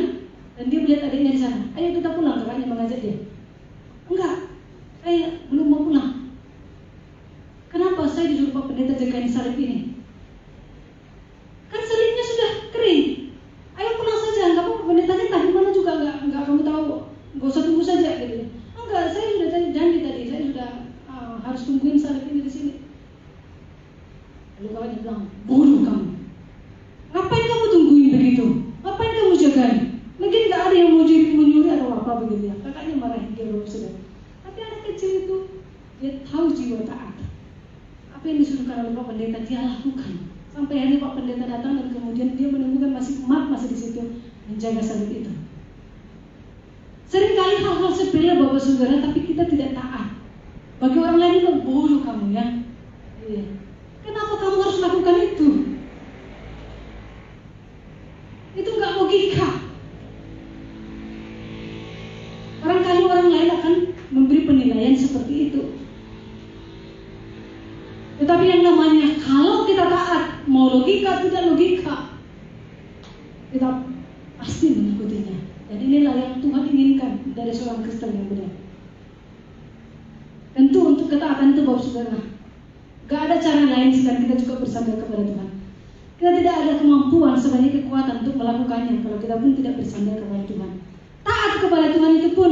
dan dia melihat adiknya di sana. "Ayo kita pulang," kakaknya mengajak dia. "Enggak, saya belum mau pulang." "Kenapa? Saya disuruh Pak Pendeta jagain salib ini." "Kan salibnya sudah kering. Ayo pulang saja, nggak apa-apa, pendetanya entah di mana juga nggak kamu tahu. Gak usah tunggu saja," gitu. "Enggak, saya sudah janji tadi, saya sudah harus tungguin salib ini di sini." Lalu kakaknya bilang, "Bodoh kamu. Ngapain kamu tungguin begitu? Ngapain kamu jagain? Mungkin nggak ada yang mau menyuruh atau apa begitu ya." Kakaknya marahin dia, Bapak Saudara. Tapi anak kecil itu dia tahu jiwa taat. Apa yang disuruhkan oleh Pak Pendeta dia lakukan. Sampai hari Pak Pendeta datang dan kemudian dia menemukan masih di situ menjaga salib itu. Seringkali hal-hal sepele, Bapak Saudara, tapi kita tidak taat. Bagi orang lain itu bodoh kamu ya. Iya. Kenapa kamu harus lakukan itu? Itu nggak logika. Barangkali orang lain akan memberi penilaian seperti itu. Tetapi yang namanya kalau kita taat, mau logika tidak logika, kita pasti mengikutinya. Dan inilah yang Tuhan inginkan dari seorang Kristen yang benar. Tentu untuk ketaatan itu, Bapak Saudara, gak ada cara lain selain kita juga bersandar kepada Tuhan. Kita tidak ada kemampuan sebanyak kekuatan untuk melakukannya kalau kita pun tidak bersandar kepada Tuhan. Taat kepada Tuhan itu pun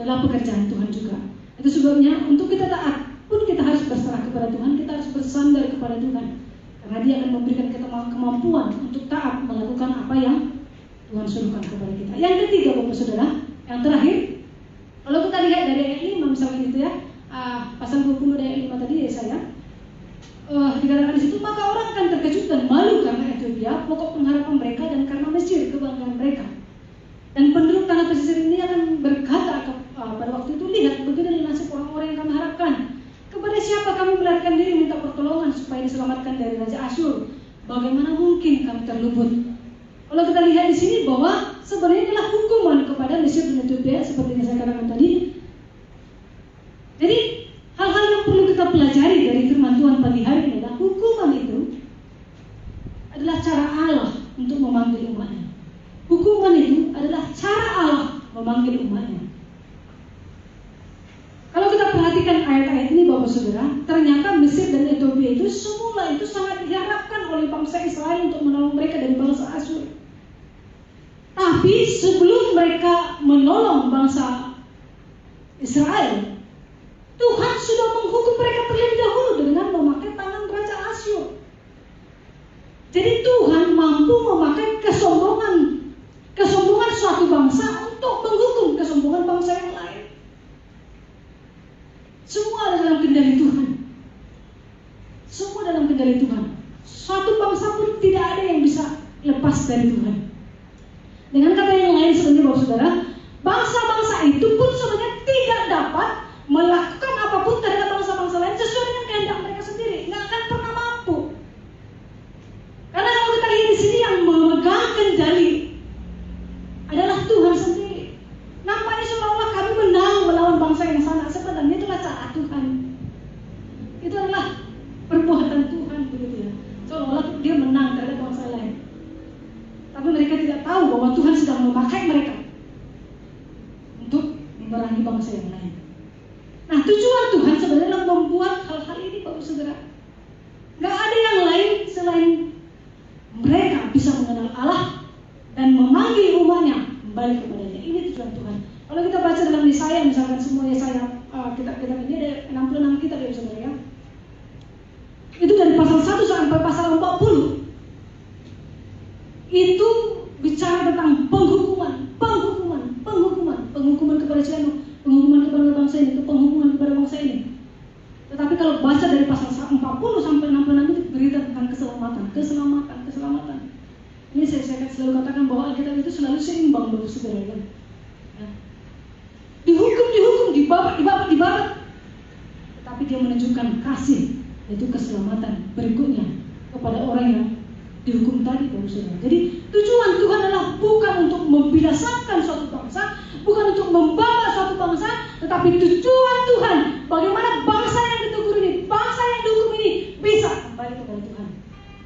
adalah pekerjaan Tuhan juga. Itu sebabnya untuk kita taat pun kita harus berserah kepada Tuhan, kita harus bersandar kepada Tuhan. Karena Dia akan memberikan kita kemampuan untuk taat melakukan apa yang Tuhan suruhkan kepada kita. Yang ketiga, Bapak Saudara, yang terakhir, kalau kita lihat dari ayat 5 misalnya gitu ya, pasal 20 dari ayat 5 tadi ya saya, dikatakan di situ, maka orang akan terkejut dan malu karena Ethiopia, pokok pengharapan mereka, dan karena Mesir, kebanggaan mereka. Dan penduduk tanah pesisir ini akan berkata pada waktu itu, lihat, begini nasib orang-orang yang kami harapkan. Kepada siapa kami melarikan diri minta pertolongan supaya diselamatkan dari Raja Asyur? Bagaimana mungkin kami terluput? Kalau kita lihat di sini bahwa sebenarnya adalah hukuman kepada Mesir dan Ethiopia seperti yang saya katakan tadi. Jadi hal-hal yang perlu kita pelajari dari firman Tuhan pagi hari ini adalah hukuman itu adalah cara Allah untuk memanggil umatnya. Hukuman itu adalah cara Allah memanggil umatnya. Kalau kita perhatikan ayat-ayat ini Bapak Saudara, ternyata Mesir dan Ethiopia itu semula itu sangat diharapkan oleh bangsa Israel untuk menolong mereka dari bangsa Asyur. Tapi sebelum mereka menolong bangsa Israel, Tuhan sudah menghukum mereka terlebih dahulu dengan memakai tangan Raja Asyur. Jadi Tuhan mampu memakai kesombongan suatu bangsa untuk menghukum kesombongan bangsa yang lain. Semua ada dalam kendali Tuhan. Semua dalam kendali Tuhan. Suatu bangsa pun tidak ada yang bisa lepas dari Tuhan. Dengan kata yang lain sebenarnya Bapak Saudara, bangsa-bangsa itu pun sebenarnya tidak dapat melakukan apapun terhadap bangsa-bangsa lain sesuai dengan kehendak mereka sendiri. Nggak akan pernah mampu. Karena kalau kita lihat di sini yang memegang kendali adalah Tuhan sendiri. Nampaknya seolah-olah kami menang melawan bangsa yang sana. Sebenarnya itulah cara Tuhan. Itu adalah perbuatan Tuhan begitu ya. Seolah-olah Dia menang terhadap bangsa lain. Tapi mereka tidak tahu bahwa Tuhan sedang memakai mereka untuk memerangi bangsa yang lain. Nah, tujuan Tuhan sebenarnya membuat hal-hal ini Bapak Saudara. Gak ada yang lain selain mereka bisa mengenal Allah dan memanggil umatnya kembali kepadanya. Ini tujuan Tuhan. Kalau kita baca dalam Yesaya, misalkan semua Yesaya, kitab-kitab ini ada 66 kitab ya Saudara ya. Itu dari pasal 1 sampai pasal 40. Itu bicara tentang penghukuman kepada siapa? Penghukuman kepada bangsa ini, penghukuman kepada bangsa ini. Tetapi kalau baca dari pasal 40 sampai 66 itu berita tentang keselamatan. Ini saya selalu katakan bahwa Alkitab itu selalu seimbang Bapak Saudara kan. Ya. Dihukum, dibabat. Tetapi Dia menunjukkan kasih, yaitu keselamatan berikutnya kepada orang yang dihukum tadi Bapak Saudara. Jadi tujuan Tuhan adalah bukan untuk membinasakan suatu bangsa, bukan untuk membawa suatu bangsa, tetapi tujuan Tuhan bagaimana bangsa yang ditegur ini, bangsa yang dihukum ini bisa kembali kepada Tuhan.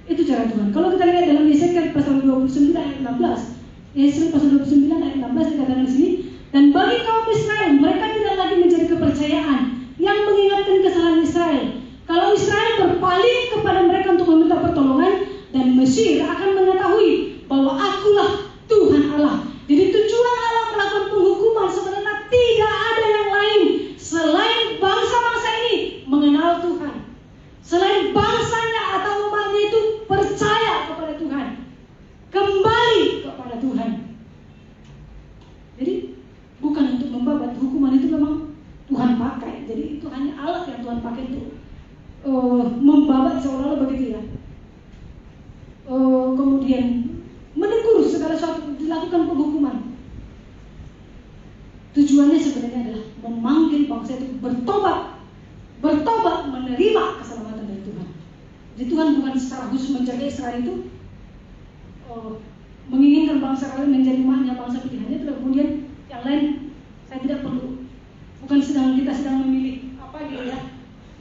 Itu cara Tuhan. Kalau kita lihat dalam Yesaya pasal 29 ayat 16, Yesaya pasal 29 ayat 16 dikatakan di sini, dan bagi kaum Israel mereka tidak lagi menjadi kepercayaan yang mengingatkan kesalahan Israel. Kalau Israel berpaling kepada mereka untuk meminta pertolongan, dan Mesir akan mengetahui bahwa akulah Tuhan Allah. Jadi tujuan Allah melakukan penghukuman sebenarnya tidak ada yang lain selain bangsa-bangsa ini mengenal Tuhan. Selain bangsanya atau umatnya itu percaya kepada Tuhan, kembali kepada Tuhan. Jadi bukan untuk membabat, hukuman itu memang Tuhan pakai. Jadi itu hanya alat yang Tuhan pakai untuk membabat seolah-olah begitu ya. Kemudian menegur segala sesuatu, dilakukan penghukuman. Tujuannya sebenarnya adalah memanggil bangsa itu bertobat, menerima keselamatan dari Tuhan. Jadi Tuhan bukan secara khusus menjaga Israel itu menginginkan bangsa lain menjadi umatnya, bangsa pilihannya, terus kemudian yang lain saya tidak perlu. Bukan kita sedang memilih apa gitu ya,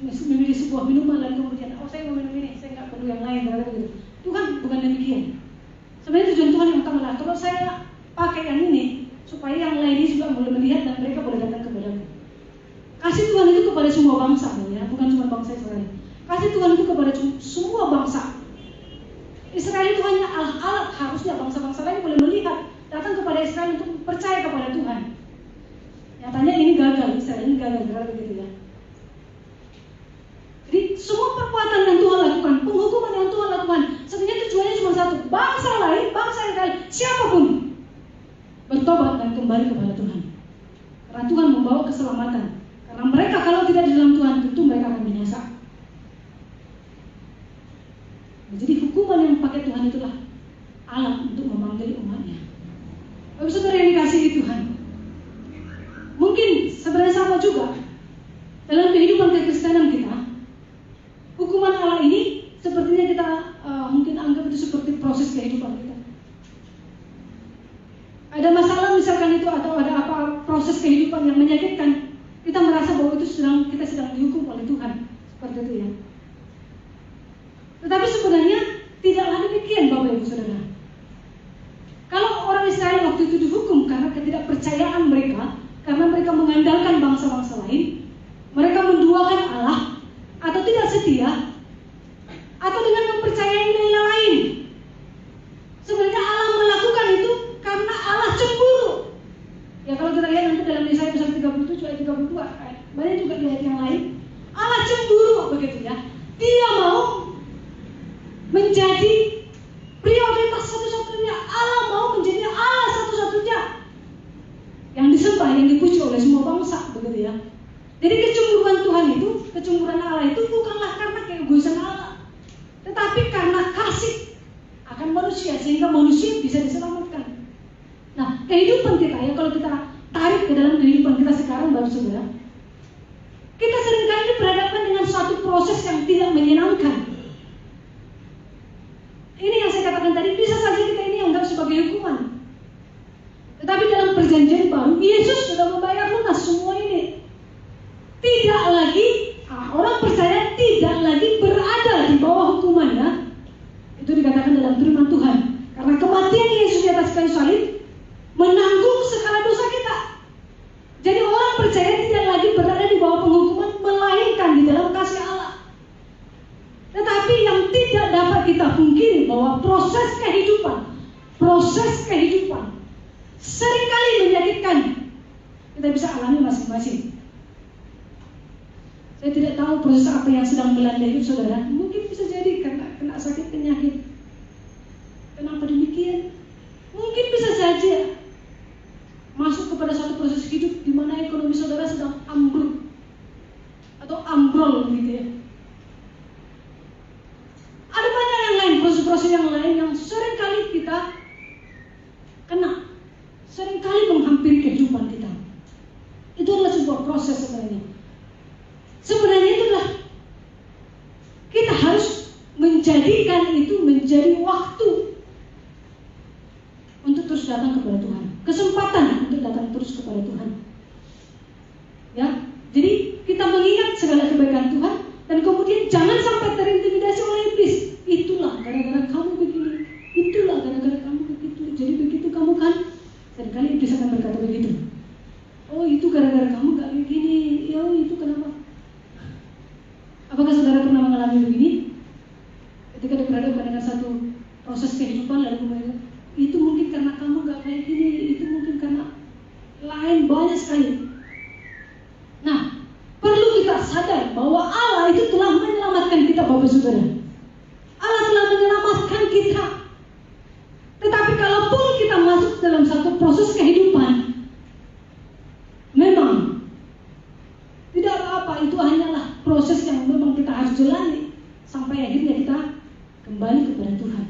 memilih sebuah minuman lalu kemudian saya mau minum ini, saya nggak perlu yang lain gitu. Tuhan bukan demikian. Sebenarnya tujuan Tuhan yang utama adalah kalau saya pakai yang ini supaya yang lain ini juga boleh melihat dan mereka boleh datang kepadaku. Kasih Tuhan itu kepada semua bangsa, ya, bukan cuma bangsa Israel. Kasih Tuhan itu kepada semua bangsa. Israel itu hanya alat, harusnya bangsa-bangsa lain boleh melihat, datang kepada Israel untuk percaya kepada Tuhan. Nyatanya ini gagal. Israel, enggak begitu ya. Jadi semua perbuatan yang Tuhan lakukan, penghukuman yang Tuhan lakukan, sebenarnya tujuannya cuma satu, bangsa lain, bangsa yang lain, siapapun bertobat dan kembali kepada Tuhan. Karena Tuhan membawa keselamatan. Karena mereka kalau tidak di dalam Tuhan, tentu mereka akan binasa. Jadi hukuman yang pakai Tuhan itulah alat untuk memanggil umatnya. Bapak saudara yang dikasihi Tuhan, mungkin sebenarnya sama juga dalam kehidupan kekristenan kita. Hukuman Allah ini sepertinya kita mungkin anggap itu seperti proses kehidupan kita. Ada masalah misalkan itu atau ada apa proses kehidupan yang menyakitkan, kita merasa bahwa itu kita sedang dihukum oleh Tuhan, seperti itu ya. Tetapi sebenarnya tidaklah demikian Bapak Ibu Saudara. Kalau orang Israel waktu itu dihukum karena ketidakpercayaan mereka, karena mereka mengandalkan bangsa-bangsa lain, mereka menduakan Allah atau tidak setia, atau dengan mempercayai nilai lain. Sebenarnya Allah melakukan itu karena Allah cemburu. Ya kalau kita lihat nanti dalam Yesaya pasal 37 ayat 32, banyak juga di ayat yang lain, Allah cemburu begitu ya. Dia mau menjadi prioritas satu-satunya. Allah mau menjadi Allah satu-satunya yang disembah, yang dipuji oleh semua bangsa begitu ya. Jadi kecemburuan Tuhan itu, kecemburuan Allah itu bukanlah karena keegoisan Allah, tetapi karena kasih akan manusia sehingga manusia bisa diselamatkan. Nah, kehidupan kita ya, kalau kita tarik ke dalam kehidupan kita sekarang Bapak Saudara, kita seringkali berhadapan dengan suatu proses yang tidak menyenangkan. Ini yang saya katakan tadi, bisa saja kita ini anggap sebagai hukuman. Tetapi dalam perjanjian baru, Yesus sudah membayar lunas semua ini. Tidak lagi, orang percaya tidak lagi berada di bawah hukumannya. Itu dikatakan dalam firman Tuhan. Karena kematian Yesus di atas kayu salib menanggung segala dosa kita. Jadi orang percaya tidak lagi berada di bawah penghukuman, melainkan di dalam kasih Allah. Tetapi yang tidak dapat kita pungkiri bahwa proses kehidupan seringkali menyakitkan. Kita bisa alami masing-masing. Saya tidak tahu proses apa yang sedang melanda hidup saudara. Mungkin bisa jadi karena kena sakit penyakit. Kenapa demikian? Mungkin bisa saja masuk kepada satu proses hidup di mana ekonomi saudara sedang ambruk atau ambrol gitu ya. Ada banyak yang lain, proses-proses yang lain yang seringkali kita kena, seringkali menghampiri kehidupan kita. Itu adalah sebuah proses sebenarnya. Sebenarnya itulah kita harus menjadikan itu menjadi waktu untuk terus datang kepada Tuhan, kesempatan untuk datang terus kepada Tuhan. Ya, jadi kita mengingat segala kebaikan Tuhan dan kemudian jangan sampai terintimidasi oleh iblis. Itulah gara-gara kamu begini, itulah gara-gara kamu begitu. Jadi begitu kamu kan, seringkali iblis akan berkata begitu. Oh itu gara-gara kamu gak begini, ya itu kenapa? Apakah saudara pernah mengalami begini? Ketika berhadapan dengan satu proses kehidupan lalu kemudian itu mungkin karena kamu gak kayak gini, itu mungkin karena lain, banyak sekali. Nah, perlu kita sadar bahwa Allah itu telah menyelamatkan kita Bapak Saudara. Allah telah menyelamatkan kita. Tetapi kalaupun kita masuk dalam satu proses kehidupan, memang tidak apa-apa, itu hanyalah proses yang memang kita harus jalani sampai akhirnya kita kembali kepada Tuhan.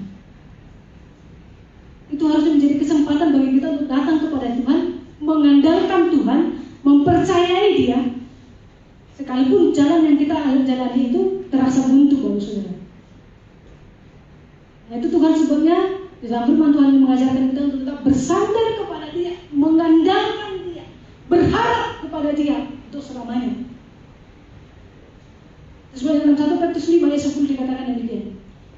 Itu harus menjadi kesempatan bagi kita untuk datang kepada Tuhan, mengandalkan Tuhan, mempercayai Dia, sekalipun jalan yang kita jalani itu terasa buntu Bapak Saudara. Nah, itu Tuhan sebutnya di dalam firman Tuhan yang mengajarkan kita untuk tetap bersandar kepada Dia, mengandalkan Dia, berharap kepada Dia untuk selamanya. Sesuai dengan 1 Petrus 5 ayat 10 dikatakan demikian.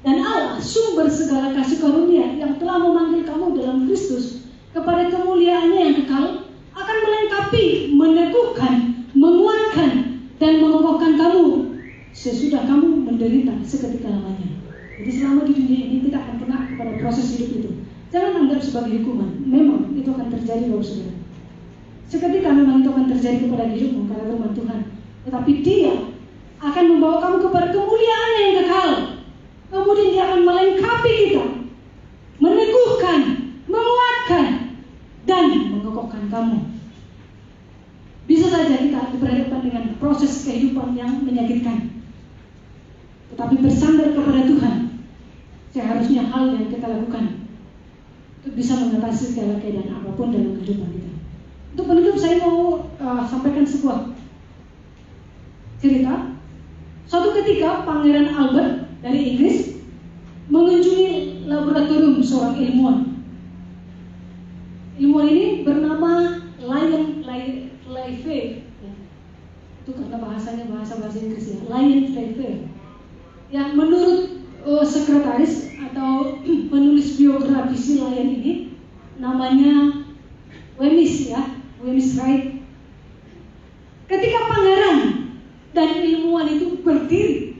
Dan Allah sumber segala kasih karunia yang telah memanggil kamu dalam Kristus kepada kemuliaannya yang kekal akan melengkapi, meneguhkan, menguatkan dan mengokohkan kamu sesudah kamu menderita seketika lamanya. Jadi selama di dunia ini kita akan kena kepada proses hidup itu. Jangan anggap sebagai hukuman. Memang itu akan terjadi Bapak Saudara. Seketika memang itu akan terjadi kepada hidupmu karena firman Tuhan. Tetapi Dia akan membawa kamu kepada kemuliaan yang kekal. Kemudian Dia akan melengkapi kita, meneguhkan, menguatkan, dan mengokohkan kamu. Bisa saja kita berhadapan dengan proses kehidupan yang menyakitkan, tetapi bersandar kepada Tuhan seharusnya hal yang kita lakukan untuk bisa mengatasi segala keadaan apapun dalam kehidupan kita. Untuk penutup saya mau sampaikan sebuah cerita. Suatu ketika Pangeran Albert dari Inggris mengunjungi laboratorium seorang ilmuwan. Ilmuwan ini bernama Lion Lefevre. Itu karena bahasanya bahasa Inggris ya. Lion Lefevre. Yang menurut sekretaris atau penulis biografi si Lion ini namanya Wemyss ya, Wemyss Wright. Ketika pangeran dan ilmuwan itu berdiri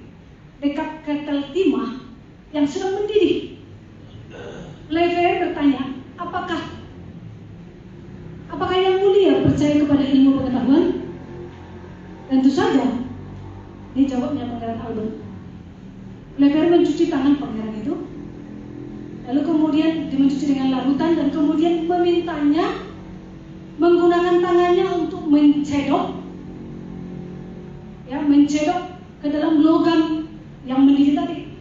dekat ketel timah yang sedang mendidih, Lefevre bertanya, apakah yang mulia percaya kepada ilmu pengetahuan? Tentu saja, ini jawabnya Pangeran Albert. Lefevre mencuci tangan pangeran itu, lalu kemudian dimencuci dengan larutan dan kemudian memintanya menggunakan tangannya untuk mencedok ke dalam logam yang mendidih tadi.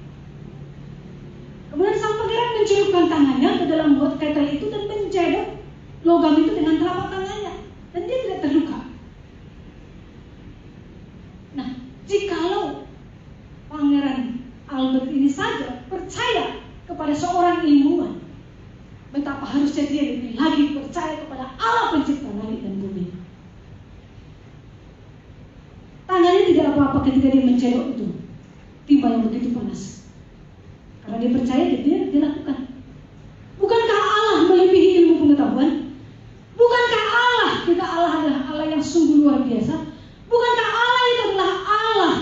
Kemudian sang pangeran mencelupkan tangannya ke dalam ketel itu dan mencedok logam itu dengan telapak tangannya, dan dia tidak terluka. Nah, jikalau Pangeran Albert ini saja percaya kepada seorang ilmuwan, betapa harusnya dia lebih lagi percaya kepada Allah pencipta langit dan bumi. Tangannya tidak apa-apa ketika dia mencedok itu timah yang begitu panas, karena dia percaya dia lakukan. Bukankah Allah melebihi ilmu pengetahuan? Bukankah Allah adalah Allah yang sungguh luar biasa? Bukankah Allah itu adalah Allah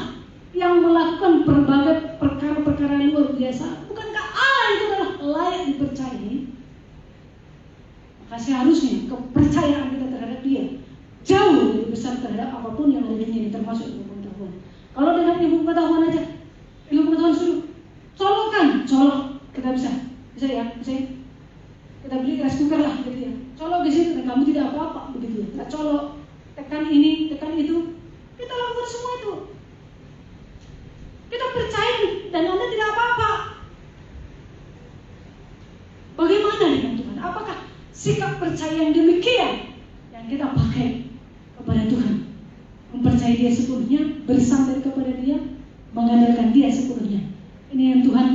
yang melakukan berbagai perkara-perkara luar biasa? Bukankah Allah itu adalah layak dipercayai? Maka seharusnya kepercayaan kita terhadap Dia jauh lebih besar terhadap apapun yang ada di dunia ini, termasuk ilmu pengetahuan. Kalau dengan ilmu pengetahuan aja, ilmu pengetahuan suruh colok, kita bisa ya, kita beli rice cooker lah gitu ya, colok di situ dan kamu tidak apa-apa begitu ya. Kita colok, tekan ini, tekan itu, kita lakukan semua itu. Kita percaya dan Anda tidak apa-apa. Bagaimana dengan Tuhan? Apakah sikap percaya yang demikian yang kita pakai kepada Tuhan? Mempercayai Dia sepenuhnya, bersandar kepada Dia, mengandalkan Dia sepenuhnya. Ini yang Tuhan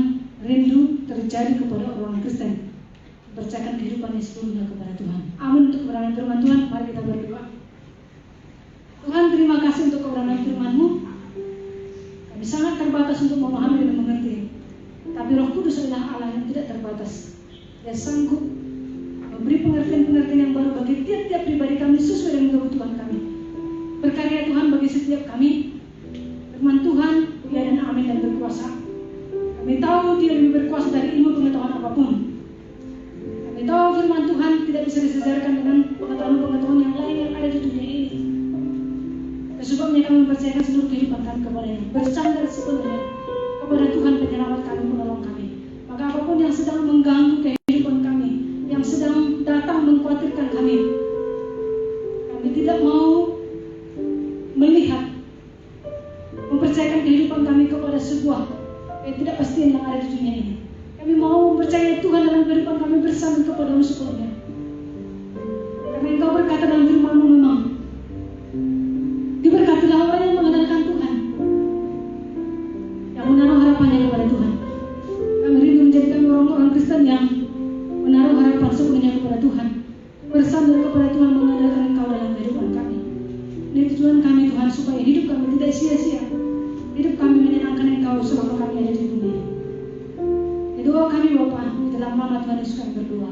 rindu terjadi kepada orang Kristen, mempercayakan kehidupannya sepenuhnya kepada Tuhan. Amin. Untuk kebenaran firman Tuhan, mari kita berdoa. Tuhan, terima kasih untuk kebenaran firman-Mu. Kami sangat terbatas untuk memahami dan mengerti, tapi Roh Kudus adalah Allah yang tidak terbatas. Dia sanggup memberi pengertian-pengertian yang baru bagi tiap-tiap pribadi kami sesuai dengan kebutuhan kami. Berkarya Tuhan bagi setiap kami. Firman Tuhan, ya dan amin dan berkuasa. Kami tahu Dia lebih berkuasa dari ilmu pengetahuan apapun. Kami tahu firman Tuhan tidak bisa disejarkan dengan pengetahuan-pengetahuan yang lain yang ada di dunia ini. Sebabnya kami mempercayakan seluruh kehidupan kami kepada-Nya, bersandar sepenuhnya kepada Tuhan penyelamat kami, penolong kami. Maka apapun yang sedang mengganggu kehidupan kami, yang sedang datang mengkhawatirkan kami tidak mau melihat, mempercayakan kehidupan kami kepada sebuah ketidakpastian yang ada di dunia ini. Kami mau mempercayai Tuhan dalam kehidupan kami bersandar kepada-Mu sepenuhnya. Karena Engkau berkata dalam firman-Mu, memang diberkatilah orang yang mengandalkan Tuhan, yang menaruh harapannya kepada Tuhan. Kami rindu menjadikan orang-orang Kristen yang menaruh harapan sepenuhnya kepada Tuhan, bersandar kepada Tuhan, mengandalkan Engkau dalam kehidupan kami. Ini tujuan kami Tuhan, supaya hidup kami tidak sia-sia, hidup kami menyenangkan Engkau selama kami ada di dunia. Doa kami Bapa, di dalam nama Tuhan Yesus kami berdoa.